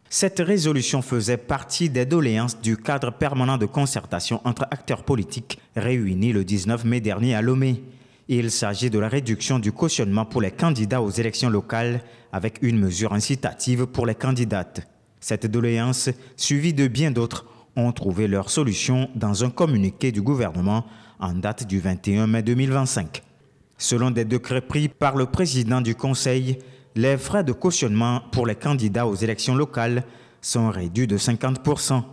Cette résolution faisait partie des doléances du cadre permanent de concertation entre acteurs politiques réunis le 19 mai dernier à Lomé. Il s'agit de la réduction du cautionnement pour les candidats aux élections locales avec une mesure incitative pour les candidates. Cette doléance, suivie de bien d'autres, ont trouvé leur solution dans un communiqué du gouvernement en date du 21 mai 2025. Selon des décrets pris par le président du Conseil, les frais de cautionnement pour les candidats aux élections locales sont réduits de 50%.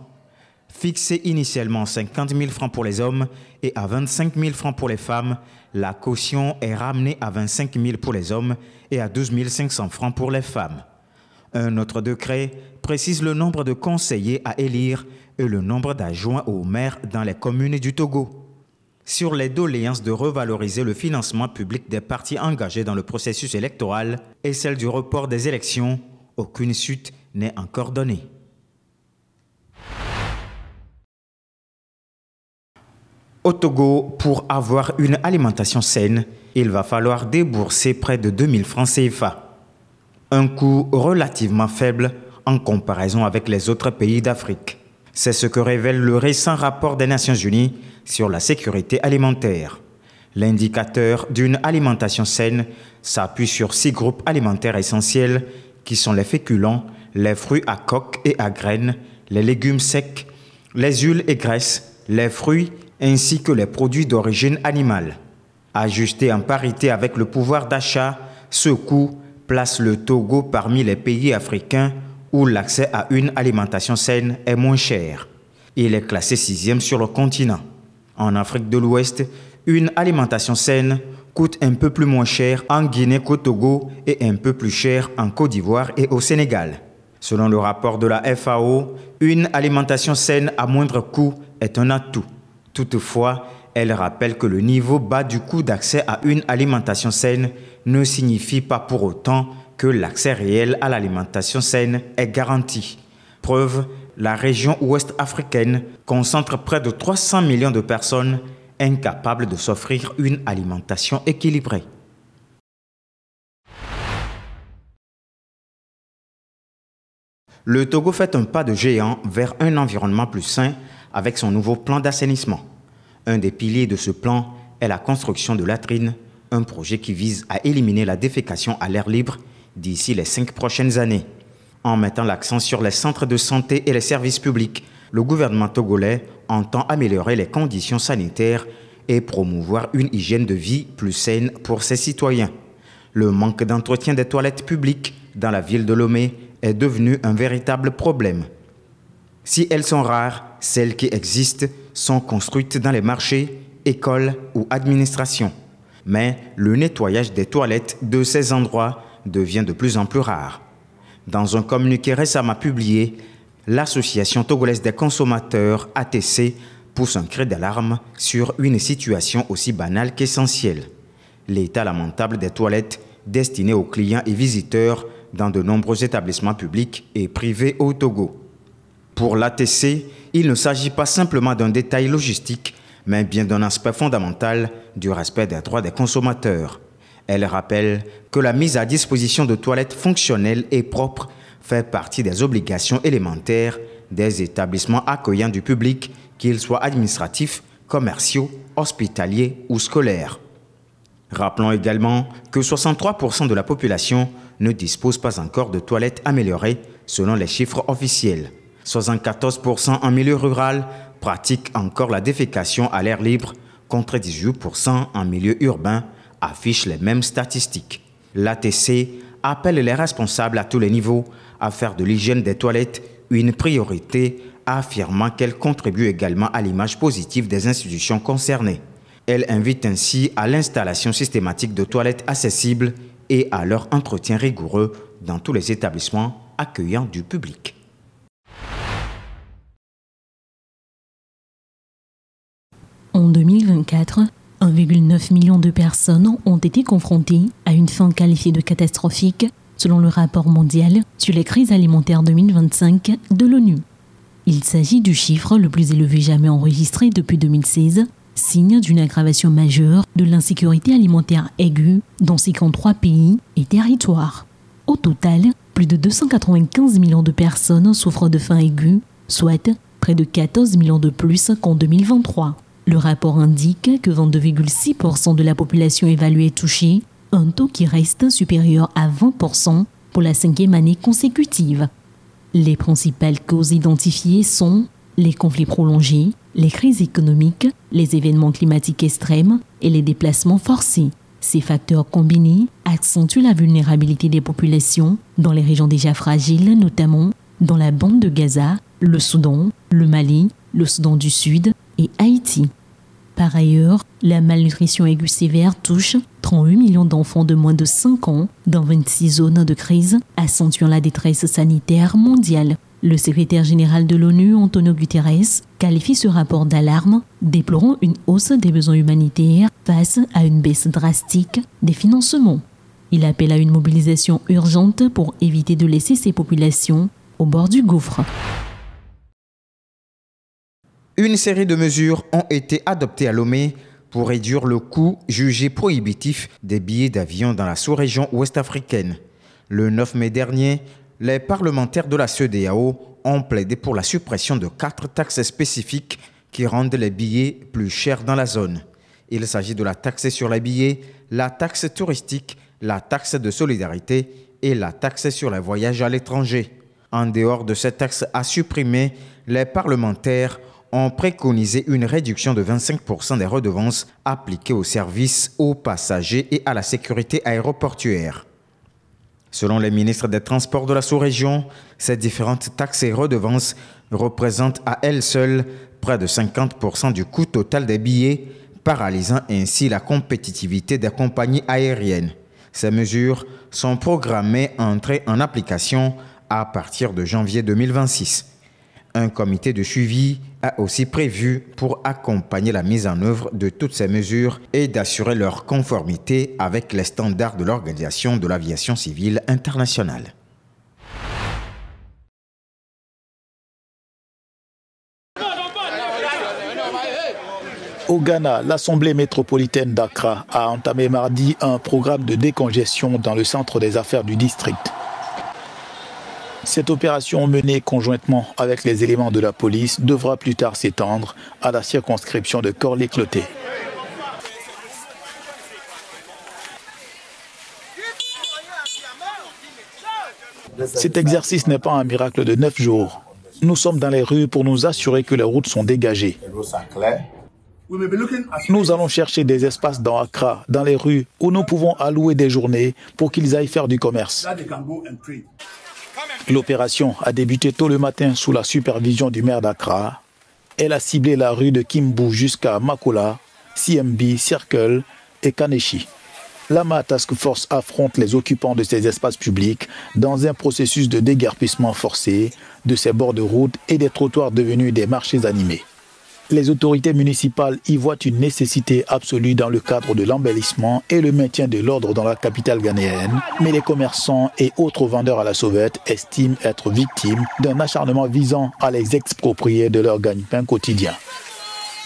Fixés initialement à 50 000 francs pour les hommes et à 25 000 francs pour les femmes, la caution est ramenée à 25 000 pour les hommes et à 12 500 francs pour les femmes. Un autre décret précise le nombre de conseillers à élire et le nombre d'adjoints au maire dans les communes du Togo. Sur les doléances de revaloriser le financement public des partis engagés dans le processus électoral et celle du report des élections, aucune suite n'est encore donnée. Au Togo, pour avoir une alimentation saine, il va falloir débourser près de 2 000 francs CFA. Un coût relativement faible en comparaison avec les autres pays d'Afrique. C'est ce que révèle le récent rapport des Nations Unies sur la sécurité alimentaire. L'indicateur d'une alimentation saine s'appuie sur 6 groupes alimentaires essentiels qui sont les féculents, les fruits à coque et à graines, les légumes secs, les huiles et graisses, les fruits ainsi que les produits d'origine animale. Ajusté en parité avec le pouvoir d'achat, ce coût place le Togo parmi les pays africains où l'accès à une alimentation saine est moins cher. Il est classé 6e sur le continent. En Afrique de l'Ouest, une alimentation saine coûte un peu plus moins cher en Guinée qu'au Togo et un peu plus cher en Côte d'Ivoire et au Sénégal. Selon le rapport de la FAO, une alimentation saine à moindre coût est un atout. Toutefois, elle rappelle que le niveau bas du coût d'accès à une alimentation saine ne signifie pas pour autant que l'accès réel à l'alimentation saine est garanti. Preuve, la région ouest africaine concentre près de 300 millions de personnes incapables de s'offrir une alimentation équilibrée. Le Togo fait un pas de géant vers un environnement plus sain avec son nouveau plan d'assainissement. Un des piliers de ce plan est la construction de latrines, un projet qui vise à éliminer la défécation à l'air libre d'ici les 5 prochaines années. En mettant l'accent sur les centres de santé et les services publics, le gouvernement togolais entend améliorer les conditions sanitaires et promouvoir une hygiène de vie plus saine pour ses citoyens. Le manque d'entretien des toilettes publiques dans la ville de Lomé est devenu un véritable problème. Si elles sont rares, celles qui existent sont construites dans les marchés, écoles ou administrations. Mais le nettoyage des toilettes de ces endroits devient de plus en plus rare. Dans un communiqué récemment publié, l'Association togolaise des consommateurs, ATC, pousse un cri d'alarme sur une situation aussi banale qu'essentielle. L'état lamentable des toilettes destinées aux clients et visiteurs dans de nombreux établissements publics et privés au Togo. Pour l'ATC, il ne s'agit pas simplement d'un détail logistique, mais bien d'un aspect fondamental du respect des droits des consommateurs. Elle rappelle que la mise à disposition de toilettes fonctionnelles et propres fait partie des obligations élémentaires des établissements accueillant du public, qu'ils soient administratifs, commerciaux, hospitaliers ou scolaires. Rappelons également que 63% de la population ne dispose pas encore de toilettes améliorées selon les chiffres officiels. 74% en milieu rural pratiquent encore la défécation à l'air libre, contre 18% en milieu urbain, affichent les mêmes statistiques. L'ATC appelle les responsables à tous les niveaux à faire de l'hygiène des toilettes une priorité, affirmant qu'elle contribue également à l'image positive des institutions concernées. Elle invite ainsi à l'installation systématique de toilettes accessibles et à leur entretien rigoureux dans tous les établissements accueillant du public. En 2024, 1,9 million de personnes ont été confrontées à une faim qualifiée de catastrophique, selon le rapport mondial sur les crises alimentaires 2025 de l'ONU. Il s'agit du chiffre le plus élevé jamais enregistré depuis 2016, signe d'une aggravation majeure de l'insécurité alimentaire aiguë dans 53 pays et territoires. Au total, plus de 295 millions de personnes souffrent de faim aiguë, soit près de 14 millions de plus qu'en 2023. Le rapport indique que 22,6% de la population évaluée est touchée, un taux qui reste supérieur à 20% pour la 5e année consécutive. Les principales causes identifiées sont les conflits prolongés, les crises économiques, les événements climatiques extrêmes et les déplacements forcés. Ces facteurs combinés accentuent la vulnérabilité des populations dans les régions déjà fragiles, notamment dans la bande de Gaza, le Soudan, le Mali, le Soudan du Sud et Haïti. Par ailleurs, la malnutrition aiguë sévère touche 38 millions d'enfants de moins de 5 ans dans 26 zones de crise, accentuant la détresse sanitaire mondiale. Le secrétaire général de l'ONU, Antonio Guterres, qualifie ce rapport d'alarme, déplorant une hausse des besoins humanitaires face à une baisse drastique des financements. Il appelle à une mobilisation urgente pour éviter de laisser ces populations au bord du gouffre. Une série de mesures ont été adoptées à Lomé pour réduire le coût jugé prohibitif des billets d'avion dans la sous-région ouest-africaine. Le 9 mai dernier, les parlementaires de la CEDEAO ont plaidé pour la suppression de 4 taxes spécifiques qui rendent les billets plus chers dans la zone. Il s'agit de la taxe sur les billets, la taxe touristique, la taxe de solidarité et la taxe sur les voyages à l'étranger. En dehors de ces taxes à supprimer, les parlementaires ont préconisé une réduction de 25% des redevances appliquées aux services, aux passagers et à la sécurité aéroportuaire. Selon les ministres des Transports de la sous-région, ces différentes taxes et redevances représentent à elles seules près de 50% du coût total des billets, paralysant ainsi la compétitivité des compagnies aériennes. Ces mesures sont programmées à entrer en application à partir de janvier 2026. Un comité de suivi a aussi prévu pour accompagner la mise en œuvre de toutes ces mesures et d'assurer leur conformité avec les standards de l'Organisation de l'aviation civile internationale. Au Ghana, l'Assemblée métropolitaine d'Accra a entamé mardi un programme de décongestion dans le centre des affaires du district. Cette opération menée conjointement avec les éléments de la police devra plus tard s'étendre à la circonscription de Korle-Cloté. Cet exercice n'est pas un miracle de 9 jours. Nous sommes dans les rues pour nous assurer que les routes sont dégagées. Nous allons chercher des espaces dans Accra, dans les rues, où nous pouvons allouer des journées pour qu'ils aillent faire du commerce. L'opération a débuté tôt le matin sous la supervision du maire d'Accra. Elle a ciblé la rue de Kimbu jusqu'à Makola, CMB, Circle et Kaneshi. L'AMA Task Force affronte les occupants de ces espaces publics dans un processus de déguerpissement forcé de ces bords de route et des trottoirs devenus des marchés animés. Les autorités municipales y voient une nécessité absolue dans le cadre de l'embellissement et le maintien de l'ordre dans la capitale ghanéenne, mais les commerçants et autres vendeurs à la sauvette estiment être victimes d'un acharnement visant à les exproprier de leur gagne-pain quotidien.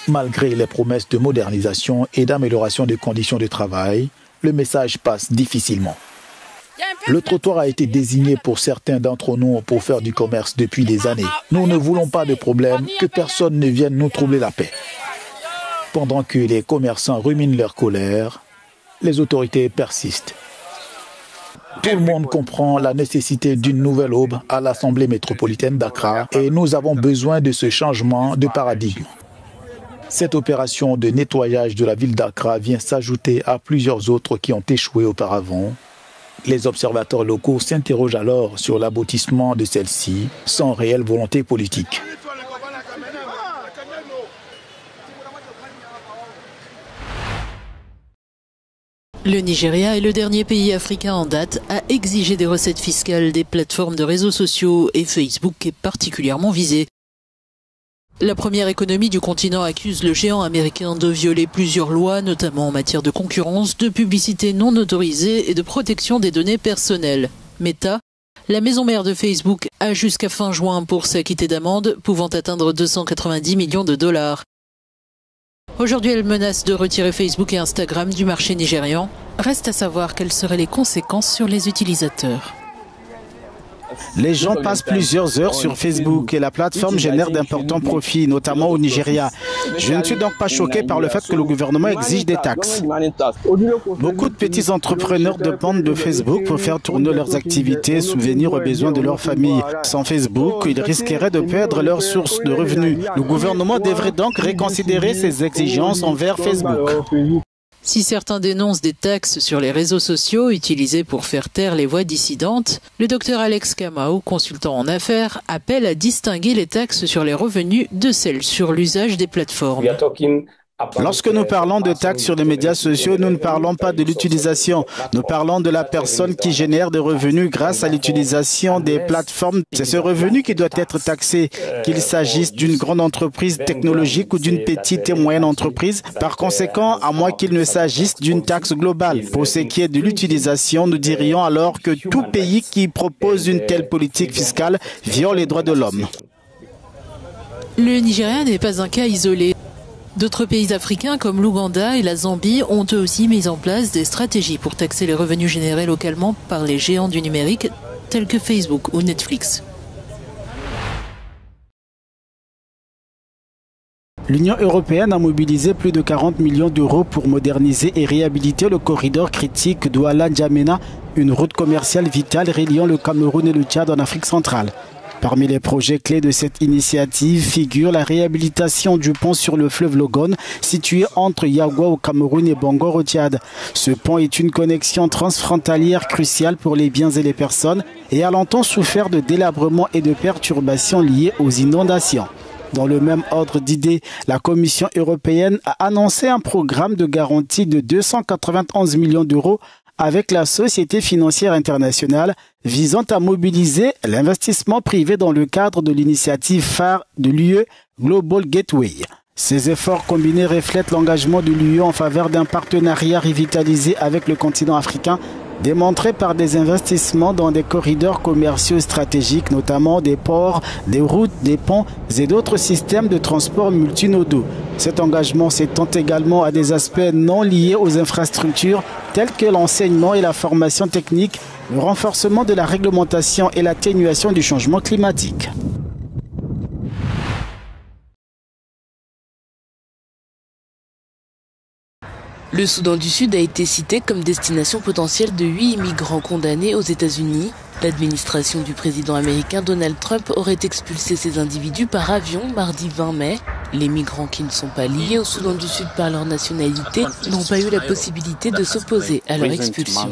Malgré les promesses de modernisation et d'amélioration des conditions de travail, le message passe difficilement. Le trottoir a été désigné pour certains d'entre nous pour faire du commerce depuis des années. Nous ne voulons pas de problème, que personne ne vienne nous troubler la paix. Pendant que les commerçants ruminent leur colère, les autorités persistent. Tout le monde comprend la nécessité d'une nouvelle aube à l'Assemblée métropolitaine d'Accra et nous avons besoin de ce changement de paradigme. Cette opération de nettoyage de la ville d'Accra vient s'ajouter à plusieurs autres qui ont échoué auparavant. Les observateurs locaux s'interrogent alors sur l'aboutissement de celle-ci, sans réelle volonté politique. Le Nigeria est le dernier pays africain en date à exiger des recettes fiscales des plateformes de réseaux sociaux et Facebook est particulièrement visé. La première économie du continent accuse le géant américain de violer plusieurs lois, notamment en matière de concurrence, de publicité non autorisée et de protection des données personnelles. Meta, la maison mère de Facebook, a jusqu'à fin juin pour s'acquitter d'amendes pouvant atteindre 290 millions de dollars. Aujourd'hui, elle menace de retirer Facebook et Instagram du marché nigérian. Reste à savoir quelles seraient les conséquences sur les utilisateurs. Les gens passent plusieurs heures sur Facebook et la plateforme génère d'importants profits, notamment au Nigeria. Je ne suis donc pas choqué par le fait que le gouvernement exige des taxes. Beaucoup de petits entrepreneurs dépendent de Facebook pour faire tourner leurs activités, subvenir aux besoins de leur famille. Sans Facebook, ils risqueraient de perdre leur source de revenus. Le gouvernement devrait donc reconsidérer ses exigences envers Facebook. Si certains dénoncent des taxes sur les réseaux sociaux utilisés pour faire taire les voix dissidentes, le docteur Alex Kamau, consultant en affaires, appelle à distinguer les taxes sur les revenus de celles sur l'usage des plateformes. Lorsque nous parlons de taxes sur les médias sociaux, nous ne parlons pas de l'utilisation. Nous parlons de la personne qui génère des revenus grâce à l'utilisation des plateformes. C'est ce revenu qui doit être taxé, qu'il s'agisse d'une grande entreprise technologique ou d'une petite et moyenne entreprise. Par conséquent, à moins qu'il ne s'agisse d'une taxe globale. Pour ce qui est de l'utilisation, nous dirions alors que tout pays qui propose une telle politique fiscale viole les droits de l'homme. Le Nigeria n'est pas un cas isolé. D'autres pays africains comme l'Ouganda et la Zambie ont eux aussi mis en place des stratégies pour taxer les revenus générés localement par les géants du numérique tels que Facebook ou Netflix. L'Union européenne a mobilisé plus de 40 millions d'euros pour moderniser et réhabiliter le corridor critique Douala-N'Djamena, une route commerciale vitale reliant le Cameroun et le Tchad en Afrique centrale. Parmi les projets clés de cette initiative figure la réhabilitation du pont sur le fleuve Logone, situé entre Yagua au Cameroun et Bangor au Tchad. Ce pont est une connexion transfrontalière cruciale pour les biens et les personnes et a longtemps souffert de délabrements et de perturbations liées aux inondations. Dans le même ordre d'idées, la Commission européenne a annoncé un programme de garantie de 291 millions d'euros avec la Société financière internationale visant à mobiliser l'investissement privé dans le cadre de l'initiative phare de l'UE Global Gateway. Ces efforts combinés reflètent l'engagement de l'UE en faveur d'un partenariat revitalisé avec le continent africain, démontré par des investissements dans des corridors commerciaux stratégiques, notamment des ports, des routes, des ponts et d'autres systèmes de transport multimodaux. Cet engagement s'étend également à des aspects non liés aux infrastructures tels que l'enseignement et la formation technique, le renforcement de la réglementation et l'atténuation du changement climatique. Le Soudan du Sud a été cité comme destination potentielle de 8 immigrants condamnés aux États-Unis. L'administration du président américain Donald Trump aurait expulsé ces individus par avion mardi 20 mai. Les migrants qui ne sont pas liés au Soudan du Sud par leur nationalité n'ont pas eu la possibilité de s'opposer à leur expulsion.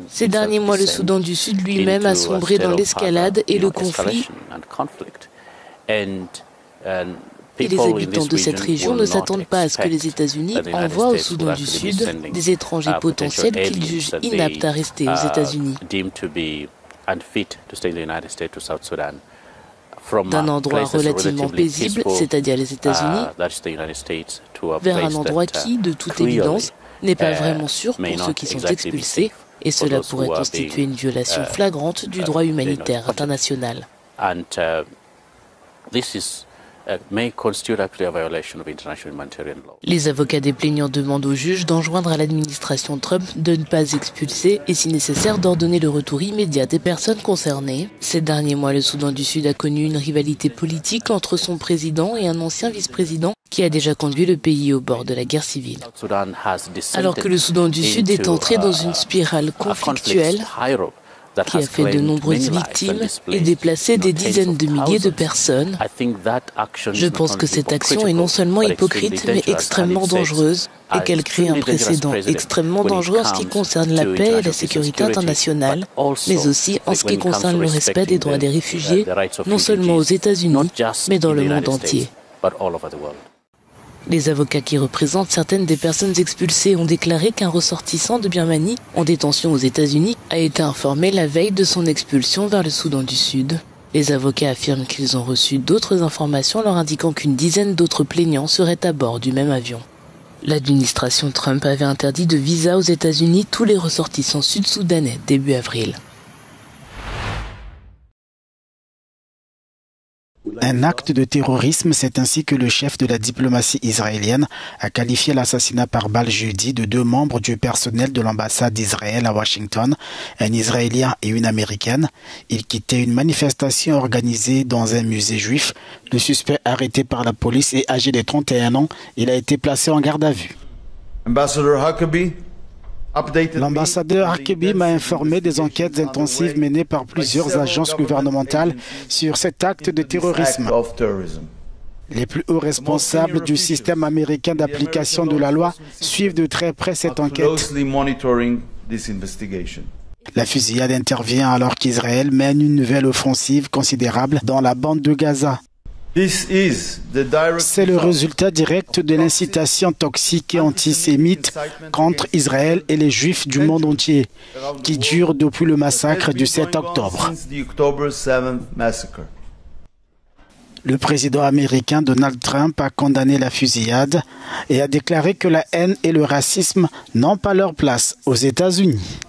Ces derniers mois, le Soudan du Sud lui-même a sombré dans l'escalade et le conflit. Et les habitants de cette région ne s'attendent pas à ce que les États-Unis envoient au Soudan du Sud des étrangers potentiels qu'ils jugent inaptes à rester aux États-Unis. D'un endroit relativement paisible, c'est-à-dire les États-Unis, vers un endroit qui, de toute évidence, n'est pas vraiment sûr pour ceux qui sont expulsés, et cela pourrait constituer une violation flagrante du droit humanitaire international. Les avocats des plaignants demandent aux juges d'enjoindre à l'administration Trump de ne pas expulser et si nécessaire d'ordonner le retour immédiat des personnes concernées. Ces derniers mois, le Soudan du Sud a connu une rivalité politique entre son président et un ancien vice-président qui a déjà conduit le pays au bord de la guerre civile. Alors que le Soudan du Sud est entré dans une spirale conflictuelle qui a fait de nombreuses victimes et déplacé des dizaines de milliers de personnes. Je pense que cette action est non seulement hypocrite, mais extrêmement dangereuse et qu'elle crée un précédent extrêmement dangereux en ce qui concerne la paix et la sécurité internationale, mais aussi en ce qui concerne le respect des droits des réfugiés, non seulement aux États-Unis, mais dans le monde entier. Les avocats qui représentent certaines des personnes expulsées ont déclaré qu'un ressortissant de Birmanie en détention aux États-Unis a été informé la veille de son expulsion vers le Soudan du Sud. Les avocats affirment qu'ils ont reçu d'autres informations leur indiquant qu'une dizaine d'autres plaignants seraient à bord du même avion. L'administration Trump avait interdit de visa aux États-Unis tous les ressortissants sud-soudanais début avril. Un acte de terrorisme, c'est ainsi que le chef de la diplomatie israélienne a qualifié l'assassinat par balle jeudi de 2 membres du personnel de l'ambassade d'Israël à Washington, un Israélien et une Américaine. Ils quittaient une manifestation organisée dans un musée juif. Le suspect arrêté par la police est âgé de 31 ans. Il a été placé en garde à vue. L'ambassadeur Huckabee m'a informé des enquêtes intensives menées par plusieurs agences gouvernementales sur cet acte de terrorisme. Les plus hauts responsables du système américain d'application de la loi suivent de très près cette enquête. La fusillade intervient alors qu'Israël mène une nouvelle offensive considérable dans la bande de Gaza. C'est le résultat direct de l'incitation toxique et antisémite contre Israël et les Juifs du monde entier, qui dure depuis le massacre du 7 octobre. Le président américain Donald Trump a condamné la fusillade et a déclaré que la haine et le racisme n'ont pas leur place aux États-Unis.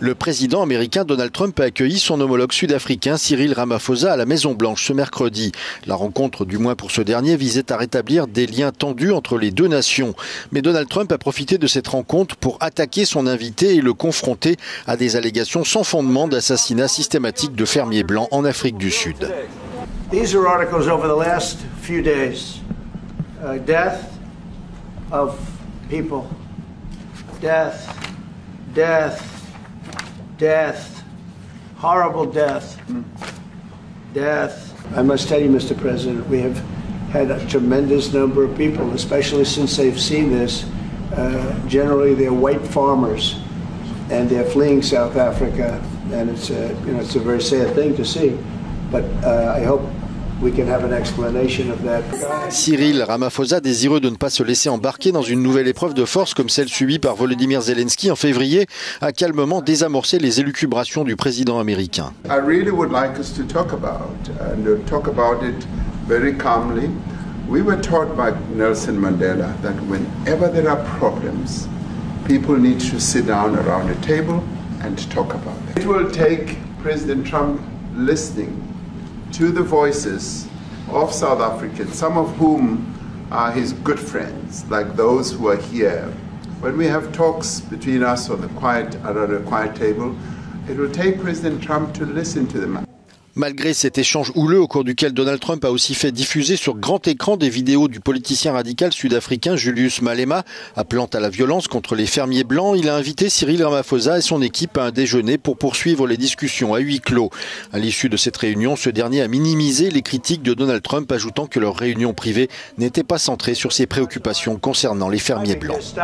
Le président américain Donald Trump a accueilli son homologue sud-africain Cyril Ramaphosa à la Maison-Blanche ce mercredi. La rencontre, du moins pour ce dernier, visait à rétablir des liens tendus entre les deux nations. Mais Donald Trump a profité de cette rencontre pour attaquer son invité et le confronter à des allégations sans fondement d'assassinat systématique de fermiers blancs en Afrique du Sud. These are articles over the last few days. Death of people. Death. Horrible death. Death. I must tell you, Mr. President, we have had a tremendous number of people, especially since they've seen this. Generally, they're white farmers, and they're fleeing South Africa, and it's a very sad thing to see. But I hope we can have an explanation of that. Cyril Ramaphosa, désireux de ne pas se laisser embarquer dans une nouvelle épreuve de force comme celle subie par Volodymyr Zelensky en février, a calmement désamorcé les élucubrations du président américain. I really would like us to talk about it very calmly. We were taught by Nelson Mandela that whenever there are problems, people need to sit down around a table and talk about it. It will take President Trump listening to the voices of South Africans, some of whom are his good friends, like those who are here. When we have talks between us around a quiet table, it will take President Trump to listen to them. Malgré cet échange houleux au cours duquel Donald Trump a aussi fait diffuser sur grand écran des vidéos du politicien radical sud-africain Julius Malema appelant à la violence contre les fermiers blancs, il a invité Cyril Ramaphosa et son équipe à un déjeuner pour poursuivre les discussions à huis clos. À l'issue de cette réunion, ce dernier a minimisé les critiques de Donald Trump, ajoutant que leur réunion privée n'était pas centrée sur ses préoccupations concernant les fermiers blancs.